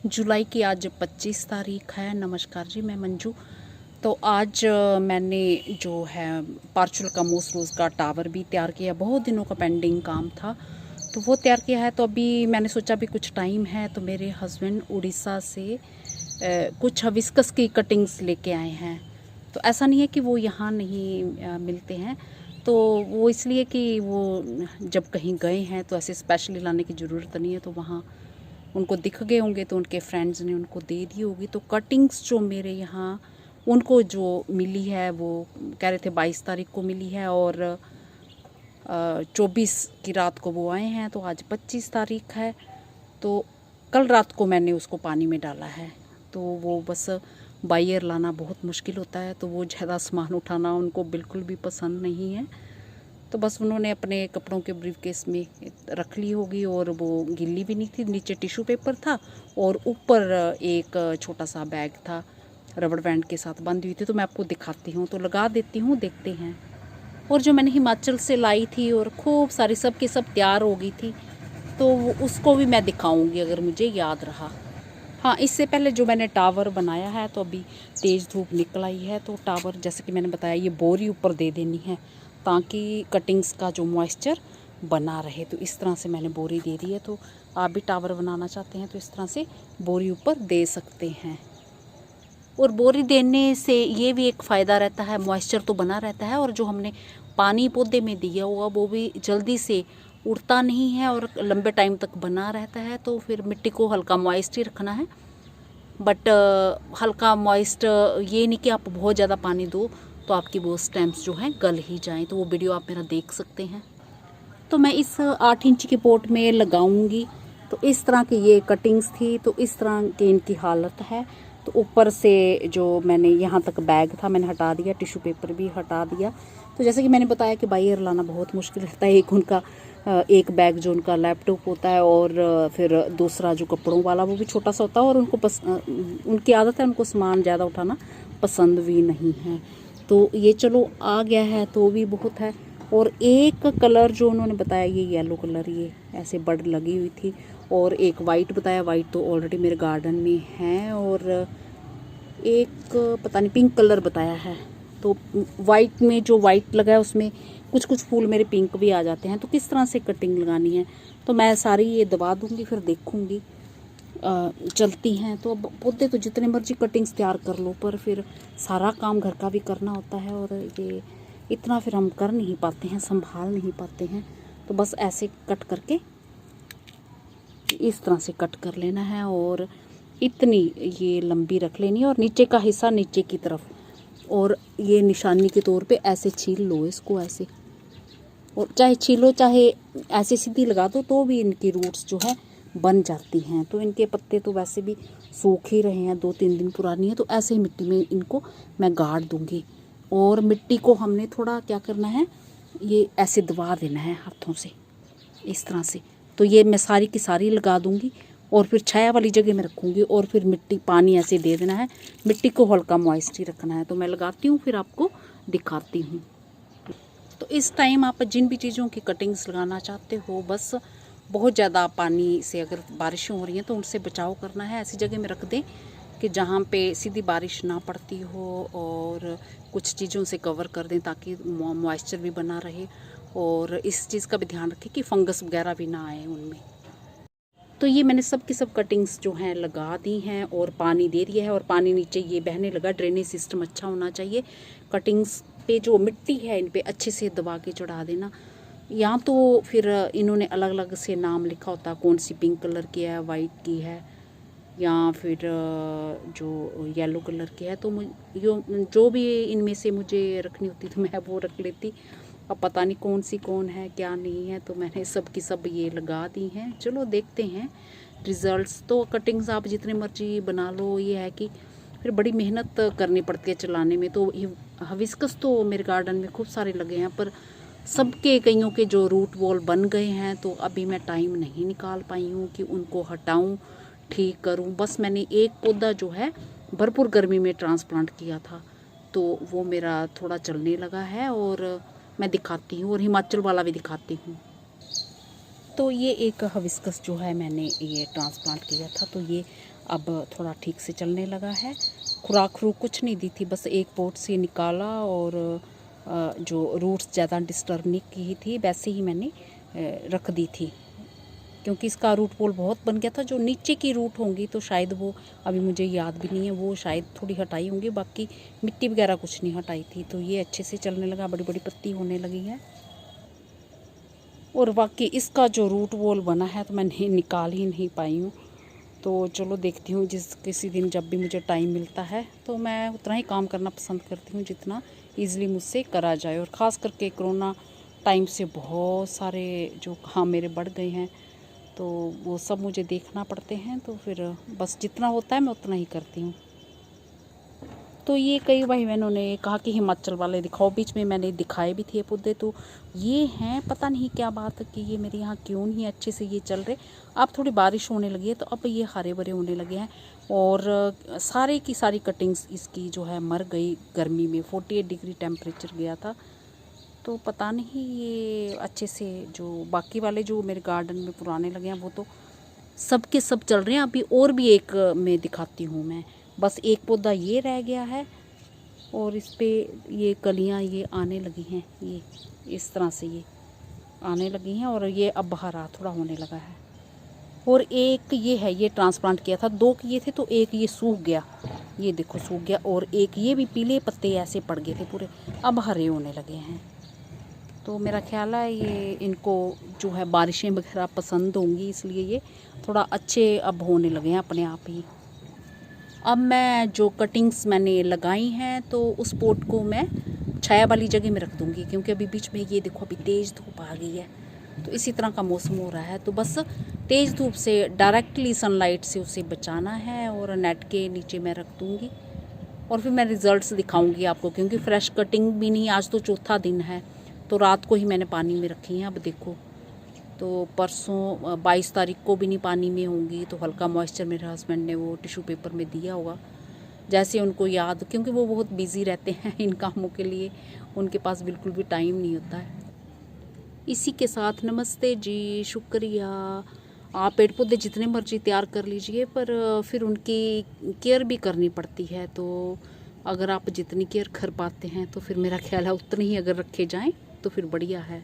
जुलाई की आज 25 तारीख है। नमस्कार जी, मैं मंजू। तो आज मैंने जो है पार्चुल का मूस रोज़ का टावर भी तैयार किया। बहुत दिनों का पेंडिंग काम था तो वो तैयार किया है। तो अभी मैंने सोचा अभी कुछ टाइम है तो मेरे हस्बैंड उड़ीसा से कुछ हबिस्कस की कटिंग्स लेके आए हैं। तो ऐसा नहीं है कि वो यहाँ नहीं मिलते हैं, तो वो इसलिए कि वो जब कहीं गए हैं तो ऐसे स्पेशली लाने की ज़रूरत नहीं है, तो वहाँ उनको दिख गए होंगे तो उनके फ्रेंड्स ने उनको दे दी होगी। तो कटिंग्स जो मेरे यहाँ उनको जो मिली है वो कह रहे थे 22 तारीख को मिली है और 24 की रात को वो आए हैं। तो आज 25 तारीख है, तो कल रात को मैंने उसको पानी में डाला है। तो वो बस बायर लाना बहुत मुश्किल होता है, तो वो ज़्यादा सामान उठाना उनको बिल्कुल भी पसंद नहीं है। तो बस उन्होंने अपने कपड़ों के ब्रीफकेस में रख ली होगी और वो गिल्ली भी नहीं थी। नीचे टिश्यू पेपर था और ऊपर एक छोटा सा बैग था, रबड़ बैंड के साथ बंधी हुई थी। तो मैं आपको दिखाती हूँ, तो लगा देती हूँ, देखते हैं। और जो मैंने हिमाचल से लाई थी और खूब सारी सब की सब तैयार हो गई थी, तो उसको भी मैं दिखाऊंगी अगर मुझे याद रहा। हाँ, इससे पहले जो मैंने टावर बनाया है, तो अभी तेज़ धूप निकल आई है, तो टावर जैसे कि मैंने बताया ये बोरी ऊपर दे देनी है ताकि कटिंग्स का जो मॉइस्चर बना रहे। तो इस तरह से मैंने बोरी दे दी है। तो आप भी टावर बनाना चाहते हैं तो इस तरह से बोरी ऊपर दे सकते हैं। और बोरी देने से ये भी एक फ़ायदा रहता है, मॉइस्चर तो बना रहता है और जो हमने पानी पौधे में दिया हुआ वो भी जल्दी से उड़ता नहीं है और लंबे टाइम तक बना रहता है। तो फिर मिट्टी को हल्का मॉइस्ट ही रखना है, बट हल्का मॉइस्ट ये नहीं कि आप बहुत ज़्यादा पानी दो तो आपकी वो स्टेम्स जो हैं गल ही जाएं। तो वो वीडियो आप मेरा देख सकते हैं। तो मैं इस 8 इंच के पोट में लगाऊंगी। तो इस तरह की ये कटिंग्स थी, तो इस तरह की इनकी हालत है। तो ऊपर से जो मैंने यहाँ तक बैग था मैंने हटा दिया, टिश्यू पेपर भी हटा दिया। तो जैसे कि मैंने बताया कि बायर लाना बहुत मुश्किल रहता है। एक उनका एक बैग जो उनका लैपटॉप होता है और फिर दूसरा जो कपड़ों वाला वो भी छोटा सा होता है और उनको उनकी आदत है, उनको सामान ज़्यादा उठाना पसंद भी नहीं है। तो ये चलो आ गया है तो भी बहुत है। और एक कलर जो उन्होंने बताया ये येलो कलर, ये ऐसे बड लगी हुई थी। और एक वाइट बताया, वाइट तो ऑलरेडी मेरे गार्डन में है। और एक पता नहीं पिंक कलर बताया है। तो वाइट में जो वाइट लगा है उसमें कुछ कुछ फूल मेरे पिंक भी आ जाते हैं। तो किस तरह से कटिंग लगानी है तो मैं सारी ये दबा दूंगी, फिर देखूंगी चलती हैं। तो अब पौधे तो जितने मर्जी कटिंग्स तैयार कर लो, पर फिर सारा काम घर का भी करना होता है और ये इतना फिर हम कर नहीं पाते हैं, संभाल नहीं पाते हैं। तो बस ऐसे कट करके इस तरह से कट कर लेना है और इतनी ये लंबी रख लेनी है और नीचे का हिस्सा नीचे की तरफ, और ये निशानी के तौर पे ऐसे छील लो इसको ऐसे। और चाहे छीलो चाहे ऐसे सीधी लगा दो तो भी इनकी रूट्स जो है बन जाती हैं। तो इनके पत्ते तो वैसे भी सूख ही रहे हैं, 2-3 दिन पुरानी है। तो ऐसे ही मिट्टी में इनको मैं गाड़ दूंगी। और मिट्टी को हमने थोड़ा क्या करना है, ये ऐसे दबा देना है हाथों से इस तरह से। तो ये मैं सारी की सारी लगा दूंगी और फिर छाया वाली जगह में रखूंगी और फिर मिट्टी पानी ऐसे दे देना है। मिट्टी को हल्का मॉइस्ट ही रखना है। तो मैं लगाती हूँ फिर आपको दिखाती हूँ। तो इस टाइम आप जिन भी चीज़ों की कटिंग्स लगाना चाहते हो, बस बहुत ज़्यादा पानी से अगर बारिशें हो रही हैं तो उनसे बचाव करना है। ऐसी जगह में रख दें कि जहाँ पे सीधी बारिश ना पड़ती हो और कुछ चीज़ों से कवर कर दें ताकि मॉइस्चर भी बना रहे। और इस चीज़ का भी ध्यान रखें कि फंगस वगैरह भी ना आए उनमें। तो ये मैंने सब की सब कटिंग्स जो हैं लगा दी हैं और पानी दे दिया है और पानी नीचे ये बहने लगा। ड्रेनेज सिस्टम अच्छा होना चाहिए। कटिंग्स पे जो मिट्टी है इन पे अच्छे से दबा के चढ़ा देना। यहाँ तो फिर इन्होंने अलग अलग से नाम लिखा होता, कौन सी पिंक कलर की है, वाइट की है, या फिर जो येलो कलर की है। तो जो भी इनमें से मुझे रखनी होती तो मैं वो रख लेती। अब पता नहीं कौन सी कौन है क्या नहीं है, तो मैंने सब की सब ये लगा दी हैं। चलो देखते हैं रिज़ल्ट्स। तो कटिंग्स आप जितने मर्जी बना लो, ये है कि फिर बड़ी मेहनत करनी पड़ती है चलाने में। तो हिबिस्कस तो मेरे गार्डन में खूब सारे लगे हैं, पर सबके कईयों के जो रूट बॉल बन गए हैं, तो अभी मैं टाइम नहीं निकाल पाई हूँ कि उनको हटाऊँ, ठीक करूँ। बस मैंने एक पौधा जो है भरपूर गर्मी में ट्रांसप्लांट किया था, तो वो मेरा थोड़ा चलने लगा है और मैं दिखाती हूँ और हिमाचल वाला भी दिखाती हूँ। तो ये एक हिबिस्कस जो है मैंने ये ट्रांसप्लांट किया था, तो ये अब थोड़ा ठीक से चलने लगा है। खुराक कुछ नहीं दी थी, बस एक पोट से निकाला और जो रूट्स ज़्यादा डिस्टर्ब नहीं की थी वैसे ही मैंने रख दी थी, क्योंकि इसका रूट बॉल बहुत बन गया था। जो नीचे की रूट होंगी तो शायद वो अभी मुझे याद भी नहीं है, वो शायद थोड़ी हटाई होंगी, बाकी मिट्टी वगैरह कुछ नहीं हटाई थी। तो ये अच्छे से चलने लगा, बड़ी बड़ी पत्ती होने लगी है। और बाकी इसका जो रूट बॉल बना है तो मैं निकाल ही नहीं पाई हूँ। तो चलो देखती हूँ, किसी दिन जब भी मुझे टाइम मिलता है तो मैं उतना ही काम करना पसंद करती हूँ जितना ईज़िली मुझसे करा जाए। और ख़ास करके कोरोना टाइम से बहुत सारे जो काम मेरे बढ़ गए हैं, तो वो सब मुझे देखना पड़ते हैं, तो फिर बस जितना होता है मैं उतना ही करती हूँ। तो ये कई भाई बहनों ने कहा कि हिमाचल वाले दिखाओ, बीच में मैंने दिखाए भी थे पौधे, तो ये हैं पता नहीं क्या बात है कि ये मेरे यहाँ क्यों नहीं अच्छे से ये चल रहे। अब थोड़ी बारिश होने लगी है तो अब ये हरे भरे होने लगे हैं। और सारे की सारी कटिंग्स इसकी जो है मर गई गर्मी में, 48 डिग्री टेम्परेचर गया था। तो पता नहीं ये अच्छे से जो बाकी वाले जो मेरे गार्डन में पुराने लगे हैं वो तो सब के सब चल रहे हैं। अभी और भी एक मैं दिखाती हूँ मैं, बस एक पौधा ये रह गया है और इस पे ये कलियाँ ये आने लगी हैं, ये इस तरह से ये आने लगी हैं और ये अब हरा थोड़ा होने लगा है। और एक ये है, ये ट्रांसप्लांट किया था, 2 किए थे तो एक ये सूख गया, ये देखो सूख गया, और एक ये भी पीले पत्ते ऐसे पड़ गए थे पूरे, अब हरे होने लगे हैं। तो मेरा ख्याल है ये इनको जो है बारिशें वगैरह पसंद होंगी, इसलिए ये थोड़ा अच्छे अब होने लगे हैं अपने आप ही। अब मैं जो कटिंग्स मैंने लगाई हैं तो उस पोट को मैं छाया वाली जगह में रख दूँगी, क्योंकि अभी बीच में ये देखो अभी तेज़ धूप आ गई है, तो इसी तरह का मौसम हो रहा है। तो बस तेज़ धूप से डायरेक्टली सनलाइट से उसे बचाना है और नेट के नीचे मैं रख दूँगी और फिर मैं रिज़ल्ट्स दिखाऊँगी आपको, क्योंकि फ्रेश कटिंग भी नहीं, आज तो चौथा दिन है, तो रात को ही मैंने पानी में रखी हैं। अब देखो तो परसों 22 तारीख को भी नहीं पानी में होंगी, तो हल्का मॉइस्चर मेरे हस्बैंड ने वो टिश्यू पेपर में दिया होगा, जैसे उनको याद, क्योंकि वो बहुत बिज़ी रहते हैं इन कामों के लिए, उनके पास बिल्कुल भी टाइम नहीं होता है। इसी के साथ नमस्ते जी, शुक्रिया। आप पेड़ पौधे जितने मर्जी तैयार कर लीजिए, पर फिर उनकी केयर भी करनी पड़ती है। तो अगर आप जितनी केयर कर पाते हैं तो फिर मेरा ख्याल है उतने ही अगर रखे जाएं तो फिर बढ़िया है।